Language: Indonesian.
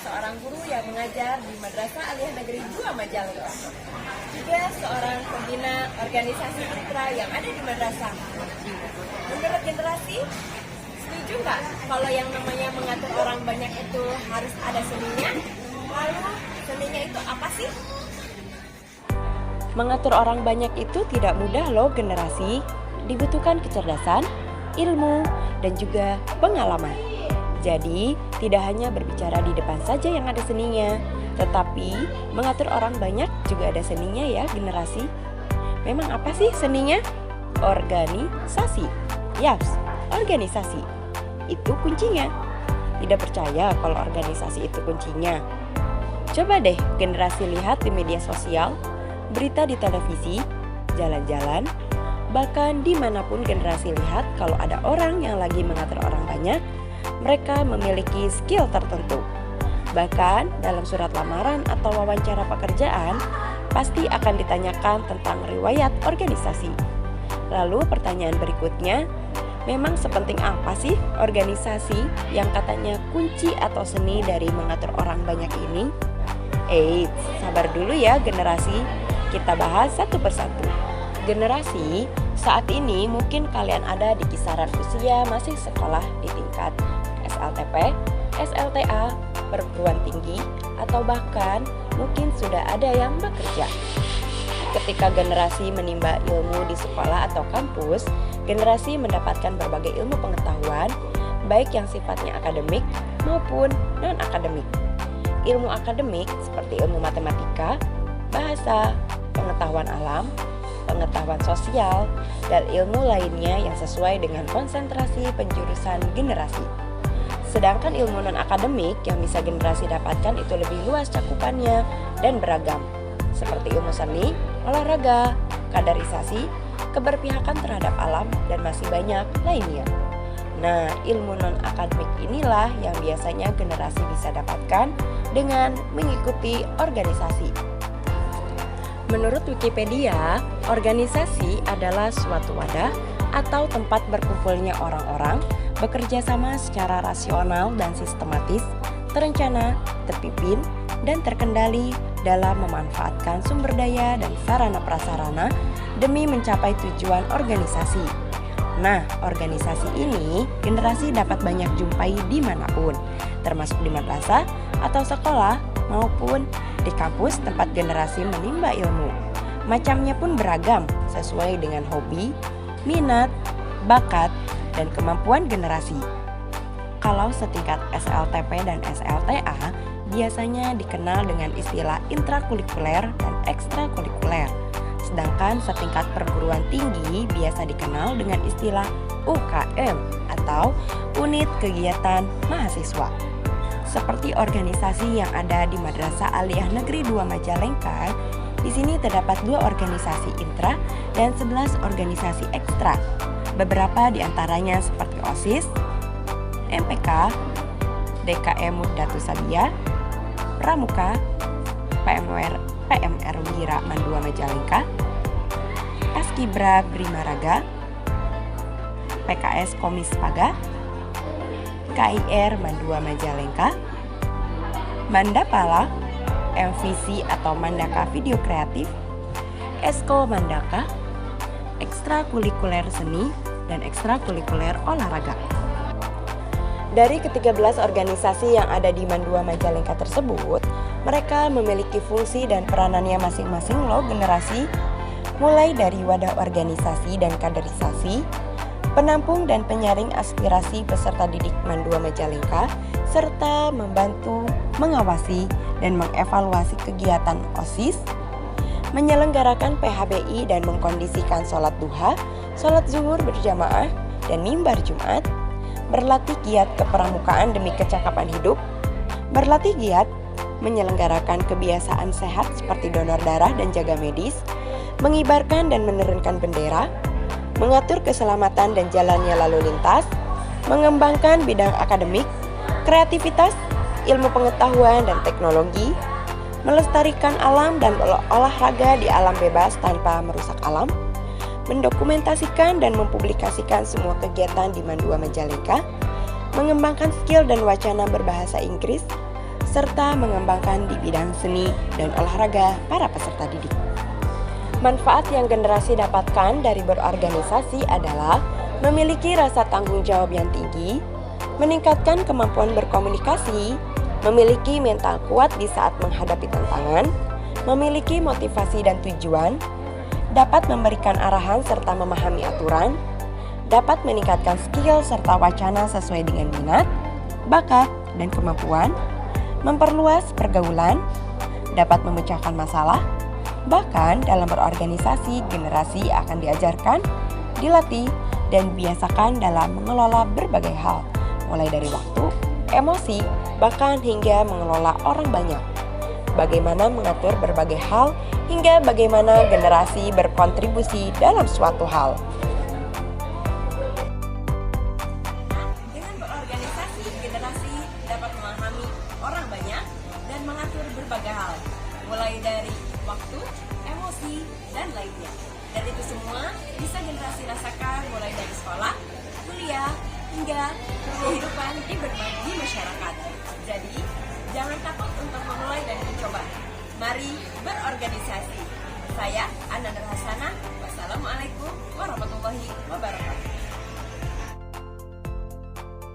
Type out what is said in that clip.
seorang guru yang mengajar di Madrasah Aliyah Negeri 2 Majalengka. Juga seorang pembina organisasi putra yang ada di madrasah. Menurut generasi, setuju nggak kalau yang namanya mengatur orang banyak itu harus ada seninya? Lalu seninya itu apa sih? Mengatur orang banyak itu tidak mudah loh generasi. Dibutuhkan kecerdasan, ilmu, dan juga pengalaman. Jadi, tidak hanya berbicara di depan saja yang ada seninya, tetapi mengatur orang banyak juga ada seninya ya generasi. Memang apa sih seninya? Organisasi. Yaps, organisasi. Itu kuncinya. Tidak percaya kalau organisasi itu kuncinya? Coba deh generasi lihat di media sosial, berita di televisi, jalan-jalan, bahkan dimanapun generasi lihat kalau ada orang yang lagi mengatur orang banyak, mereka memiliki skill tertentu. Bahkan dalam surat lamaran atau wawancara pekerjaan, pasti akan ditanyakan tentang riwayat organisasi. Lalu pertanyaan berikutnya, memang sepenting apa sih organisasi yang katanya kunci atau seni dari mengatur orang banyak ini? Eits, sabar dulu ya generasi, kita bahas satu persatu. Generasi, saat ini mungkin kalian ada di kisaran usia masih sekolah di tingkat SLTP, SLTA, perguruan tinggi, atau bahkan mungkin sudah ada yang bekerja. Ketika generasi menimba ilmu di sekolah atau kampus, generasi mendapatkan berbagai ilmu pengetahuan, baik yang sifatnya akademik maupun non-akademik. Ilmu akademik seperti ilmu matematika, bahasa, pengetahuan alam, pengetahuan sosial, dan ilmu lainnya yang sesuai dengan konsentrasi penjurusan generasi. Sedangkan ilmu non-akademik yang bisa generasi dapatkan itu lebih luas cakupannya dan beragam, seperti ilmu seni, olahraga, kaderisasi, keberpihakan terhadap alam, dan masih banyak lainnya. Nah, ilmu non-akademik inilah yang biasanya generasi bisa dapatkan dengan mengikuti organisasi. Menurut Wikipedia, organisasi adalah suatu wadah atau tempat berkumpulnya orang-orang bekerja sama secara rasional dan sistematis, terencana, terpimpin, dan terkendali dalam memanfaatkan sumber daya dan sarana prasarana demi mencapai tujuan organisasi. Nah, organisasi ini generasi dapat banyak jumpai dimanapun, termasuk di madrasah atau sekolah maupun di kampus tempat generasi menimba ilmu. Macamnya pun beragam sesuai dengan hobi, minat, bakat, dan kemampuan generasi. Kalau setingkat SLTP dan SLTA biasanya dikenal dengan istilah intrakurikuler dan ekstrakurikuler. Sedangkan setingkat perguruan tinggi biasa dikenal dengan istilah UKM atau Unit Kegiatan Mahasiswa. Seperti organisasi yang ada di Madrasah Aliyah Negeri 2 Majalengka, di sini terdapat 2 organisasi intra dan 11 organisasi ekstra. Beberapa di antaranya seperti OSIS, MPK, DKM Mudatu Sabia, Pramuka, PMR Wira Mandua Majalengka, Paskibra Brimaraga, PKS Komis Paga, KIR Mandua Majalengka, Mandapala, MVC atau Mandaka Video Kreatif, Esko Mandaka, ekstrakurikuler seni, dan ekstrakurikuler olahraga. Dari ke-13 organisasi yang ada di Mandua Majalengka tersebut, mereka memiliki fungsi dan peranannya masing-masing loh generasi, mulai dari wadah organisasi dan kaderisasi, penampung dan penyaring aspirasi peserta didik Mandua Majalengka, serta membantu, mengawasi, dan mengevaluasi kegiatan OSIS, menyelenggarakan PHBI dan mengkondisikan sholat duha, sholat zuhur berjamaah, dan mimbar Jumat, berlatih giat kepramukaan demi kecakapan hidup, berlatih giat menyelenggarakan kebiasaan sehat seperti donor darah dan jaga medis, mengibarkan dan menurunkan bendera, mengatur keselamatan dan jalannya lalu lintas, mengembangkan bidang akademik, kreativitas, ilmu pengetahuan dan teknologi, melestarikan alam dan olahraga di alam bebas tanpa merusak alam, mendokumentasikan dan mempublikasikan semua kegiatan di Mandua Majalengka, mengembangkan skill dan wacana berbahasa Inggris, serta mengembangkan di bidang seni dan olahraga para peserta didik. Manfaat yang generasi dapatkan dari berorganisasi adalah memiliki rasa tanggung jawab yang tinggi, meningkatkan kemampuan berkomunikasi, memiliki mental kuat di saat menghadapi tantangan, memiliki motivasi dan tujuan, dapat memberikan arahan serta memahami aturan, dapat meningkatkan skill serta wacana sesuai dengan minat, bakat, dan kemampuan, memperluas pergaulan, dapat memecahkan masalah, bahkan dalam berorganisasi generasi akan diajarkan, dilatih, dan biasakan dalam mengelola berbagai hal, mulai dari waktu, emosi, bahkan hingga mengelola orang banyak. Bagaimana mengatur berbagai hal, hingga bagaimana generasi berkontribusi dalam suatu hal. Dengan berorganisasi, generasi dapat memahami orang banyak dan mengatur berbagai hal, mulai dari waktu, emosi, dan lainnya. Dan itu semua bisa generasi rasakan mulai dari sekolah, kuliah, hingga kehidupan di masyarakat. Jadi, jangan takut untuk memulai dan mencoba. Mari berorganisasi. Saya Ananda Hasanah. Wassalamualaikum warahmatullahi wabarakatuh.